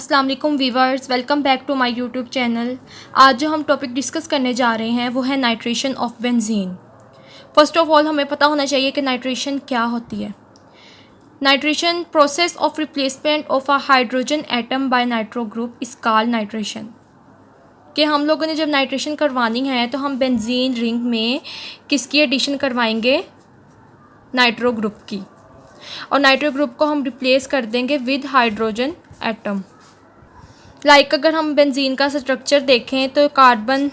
अस्सलाम वालेकुम viewers, welcome back to my YouTube channel. आज जो हम टॉपिक डिस्कस करने जा रहे हैं वो है nitration of benzene. First of all हमें पता होना चाहिए कि नाइट्रेशन क्या होती है। Nitration process of replacement of a hydrogen atom by nitro group इस कॉल्ड नाइट्रेशन। कि हम लोगों ने जब नाइट्रेशन करवानी है तो हम बेंजीन रिंग में किसकी एडिशन करवाएंगे? नाइट्रो ग्रुप की। और नाइट्रो ग्रुप को हम रिप्लेस कर देंगे विद हाइड्रोजन एटम। अगर हम बेंजीन का स्ट्रक्चर देखें तो कार्बन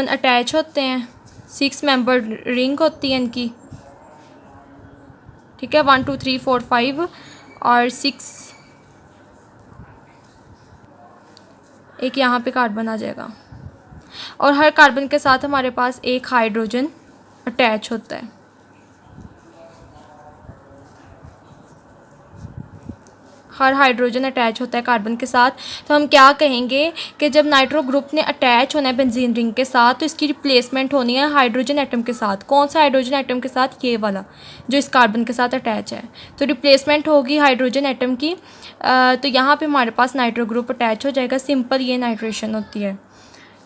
अटैच होते हैं, 6 मेंबर रिंग होती है इनकी, ठीक है, 1 2 3 4 5 और 6, एक यहाँ पे कार्बन आ जाएगा और हर कार्बन के साथ हमारे पास एक हाइड्रोजन अटैच होता है। हर हाइड्रोजन अटैच होता है कार्बन के साथ। तो हम क्या कहेंगे कि जब नाइट्रो ग्रुप ने अटैच होना है बेंजीन रिंग के साथ तो इसकी रिप्लेसमेंट होनी है हाइड्रोजन एटम के साथ। कौन सा हाइड्रोजन एटम के साथ? ये वाला जो इस कार्बन के साथ अटैच है। तो रिप्लेसमेंट होगी हाइड्रोजन एटम की। तो यहाँ पे हमारे पास नाइट्रो ग्रुप अटैच हो जाएगा। सिंपल ये नाइट्रेशन होती है,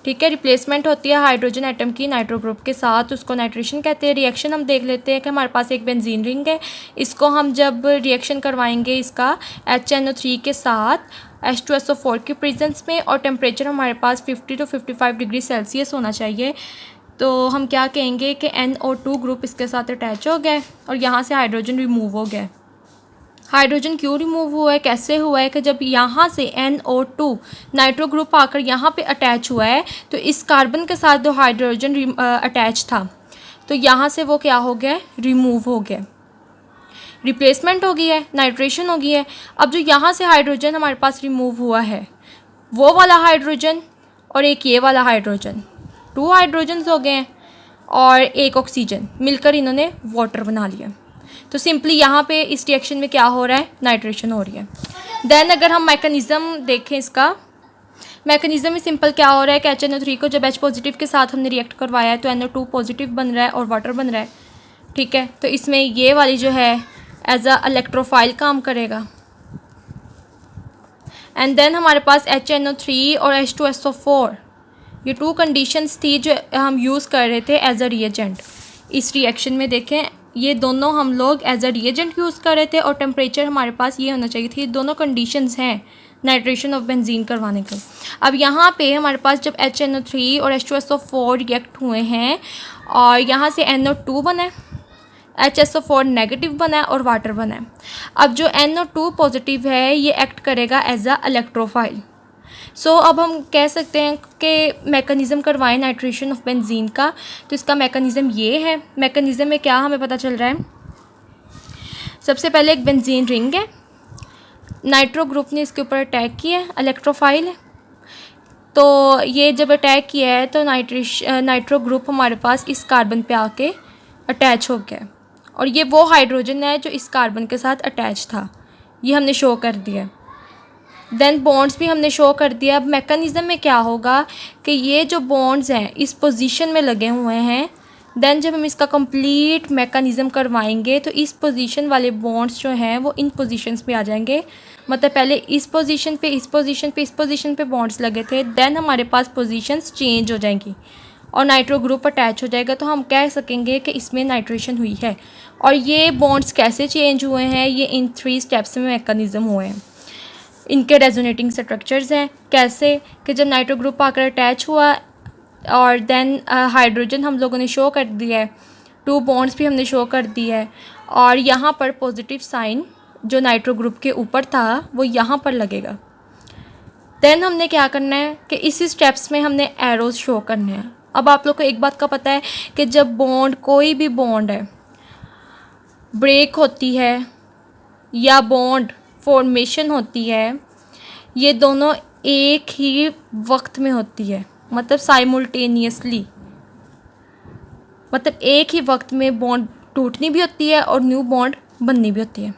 ठीक है। रिप्लेसमेंट होती है हाइड्रोजन एटम की नाइट्रो ग्रुप के साथ, उसको नाइट्रेशन कहते हैं। रिएक्शन हम देख लेते हैं कि हमारे पास एक बेंजीन रिंग है, इसको हम जब रिएक्शन करवाएंगे इसका HNO3 के साथ H2SO4 की प्रेजेंस में, और टेम्परेचर हमारे पास 50 to 55 डिग्री सेल्सियस होना चाहिए, तो हम क्या कहेंगे कि NO2 ग्रुप इसके साथ अटैच हो गया और यहाँ से हाइड्रोजन रिमूव हो गया। हाइड्रोजन क्यों रिमूव हुआ है, कैसे हुआ है? कि जब यहाँ से NO2 नाइट्रो ग्रुप आकर यहाँ पे अटैच हुआ है तो इस कार्बन के साथ जो हाइड्रोजन अटैच था तो यहाँ से वो क्या हो गया? रिमूव हो गया। रिप्लेसमेंट हो गई है, नाइट्रेशन हो गई है। अब जो यहाँ से हाइड्रोजन हमारे पास रिमूव हुआ है वो वाला हाइड्रोजन और एक ये वाला हाइड्रोजन, 2 हाइड्रोजन्स हो गए हैं और एक ऑक्सीजन, मिलकर इन्होंने वाटर बना लिया। तो सिंपली यहाँ पे इस रिएक्शन में क्या हो रहा है? नाइट्रेशन हो रही है। देन अगर हम मैकेनिज़्म देखें, इसका मैकेनिज़्म में सिंपल क्या हो रहा है कि HNO3 को जब H पॉजिटिव के साथ हमने रिएक्ट करवाया है तो NO2 पॉजिटिव बन रहा है और वाटर बन रहा है, ठीक है। तो इसमें ये वाली जो है एज अ इलेक्ट्रोफाइल काम करेगा। एंड देन हमारे पास HNO3 और H2SO4 ये 2 कंडीशंस थी जो हम यूज़ कर रहे थे एज अ रिएजेंट। इस रिएक्शन में देखें ये दोनों हम लोग एज अ रिएजेंट यूज़ कर रहे थे और टेम्परेचर हमारे पास ये होना चाहिए थी। दोनों कंडीशंस हैं नाइट्रेशन ऑफ बेंजीन करवाने के। अब यहाँ पे हमारे पास जब HNO3 और H2SO4 रिएक्ट हुए हैं और यहाँ से NO2 बना है, HSO4 नेगेटिव बना है और वाटर बना है। अब जो NO2 पॉजिटिव है ये एक्ट करेगा एज अ इलेक्ट्रोफाइल। सो अब हम कह सकते हैं कि मैकेनिज़्म करवाएं नाइट्रेशन ऑफ बेंजीन का, तो इसका मैकेनिज़्म ये है। मैकेनिज़्म में क्या हमें पता चल रहा है? सबसे पहले एक बेंजीन रिंग है, नाइट्रो ग्रुप ने इसके ऊपर अटैक किया है, इलेक्ट्रोफाइल है। तो ये जब अटैक किया है तो नाइट्रो ग्रुप हमारे पास इस कार्बन पे आके अटैच हो गया और ये वो हाइड्रोजन है जो इस कार्बन के साथ अटैच था, ये हमने शो कर दिया। देन बॉन्ड्स भी हमने शो कर दिया। अब मैकेनिज़्म में क्या होगा कि ये जो बॉन्ड्स हैं इस पोजीशन में लगे हुए हैं। देन जब हम इसका कंप्लीट मैकेनिज़्म करवाएंगे तो इस पोजीशन वाले बॉन्ड्स जो हैं वो इन पोजीशंस पे आ जाएंगे। मतलब पहले इस पोजीशन पे, इस पोजीशन पे, इस पोजीशन पे बॉन्ड्स लगे थे, देन हमारे पास पोजीशंस चेंज हो जाएंगी और नाइट्रो ग्रुप अटैच हो जाएगा। तो हम कह सकेंगे कि इसमें नाइट्रेशन हुई है। और ये बॉन्ड्स कैसे चेंज हुए हैं? ये इन 3 स्टेप्स में मैकेनिज़्म हुए हैं। इनके रेजोनेटिंग स्ट्रक्चर्स हैं। कैसे? कि जब नाइट्रो ग्रुप आकर अटैच हुआ और देन हाइड्रोजन हम लोगों ने शो कर दिया है, 2 बॉन्ड्स भी हमने शो कर दिया है और यहाँ पर पॉजिटिव साइन जो नाइट्रो ग्रुप के ऊपर था वो यहाँ पर लगेगा। देन हमने क्या करना है कि इसी स्टेप्स में हमने एरोज शो करने हैं। अब आप लोग को एक बात का पता है कि जब बॉन्ड, कोई भी बॉन्ड है, ब्रेक होती है या बॉन्ड फॉर्मेशन होती है, ये दोनों एक ही वक्त में होती है, मतलब साइमल्टेनियसली, मतलब एक ही वक्त में बॉन्ड टूटनी भी होती है और न्यू बॉन्ड बननी भी होती है।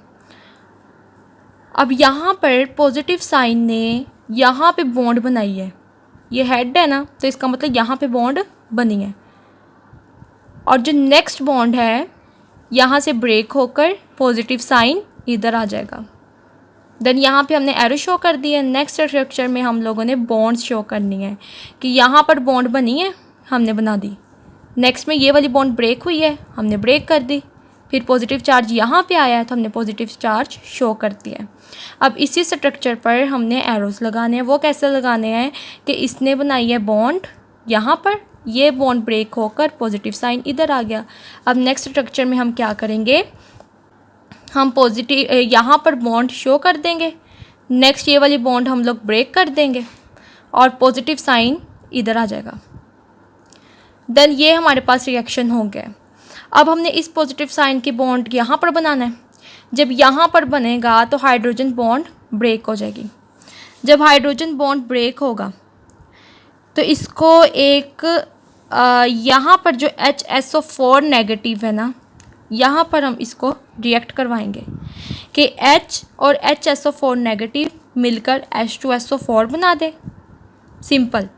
अब यहाँ पर पॉजिटिव साइन ने यहाँ पे बॉन्ड बनाई है, ये हेड है ना, तो इसका मतलब यहाँ पे बॉन्ड बनी है और जो नेक्स्ट बॉन्ड है यहाँ से ब्रेक होकर पॉजिटिव साइन इधर आ जाएगा। देन यहाँ पे हमने एरो शो कर दी है। नेक्स्ट स्ट्रक्चर में हम लोगों ने बॉन्ड्स शो करनी है कि यहाँ पर बॉन्ड बनी है, हमने बना दी। नेक्स्ट में ये वाली बॉन्ड ब्रेक हुई है, हमने ब्रेक कर दी। फिर पॉजिटिव चार्ज यहाँ पे आया है तो हमने पॉजिटिव चार्ज शो कर दिया है। अब इसी स्ट्रक्चर पर हमने एरोस लगाने हैं। वो कैसे लगाने हैं कि इसने बनाई है बॉन्ड यहाँ पर, ये बॉन्ड ब्रेक होकर पॉजिटिव साइन इधर आ गया। अब नेक्स्ट स्ट्रक्चर में हम क्या करेंगे, हम पॉजिटिव यहाँ पर बॉन्ड शो कर देंगे। नेक्स्ट ये वाली बॉन्ड हम लोग ब्रेक कर देंगे और पॉजिटिव साइन इधर आ जाएगा। देन ये हमारे पास रिएक्शन हो गया। अब हमने इस पॉजिटिव साइन की बॉन्ड यहाँ पर बनाना है। जब यहाँ पर बनेगा तो हाइड्रोजन बॉन्ड ब्रेक हो जाएगी। जब हाइड्रोजन बॉन्ड ब्रेक होगा तो इसको एक यहाँ पर जो HSO4 नेगेटिव है ना, यहाँ पर हम इसको रिएक्ट करवाएंगे कि H और HSO4 नेगेटिव मिलकर H2SO4 बना दे। सिंपल।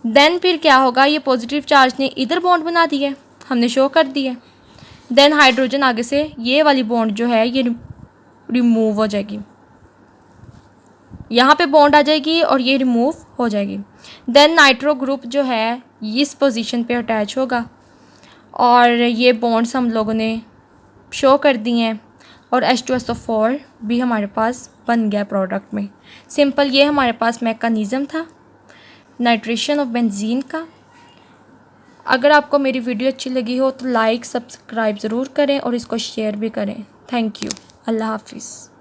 देन फिर क्या होगा, ये पॉजिटिव चार्ज ने इधर बॉन्ड बना दी है, हमने शो कर दी है। देन हाइड्रोजन आगे से ये वाली बॉन्ड जो है ये रिमूव हो जाएगी, यहाँ पे बॉन्ड आ जाएगी और ये रिमूव हो जाएगी। देन नाइट्रो ग्रुप जो है इस पोजीशन पे अटैच होगा और ये बॉन्ड्स हम लोगों ने शो कर दी हैं और H2SO4 भी हमारे पास बन गया प्रोडक्ट में। सिंपल, ये हमारे पास मैकेनिज़्म था नाइट्रेशन ऑफ बेंजीन का। अगर आपको मेरी वीडियो अच्छी लगी हो तो लाइक सब्सक्राइब ज़रूर करें और इसको शेयर भी करें। Thank you. अल्लाह हाफिज़।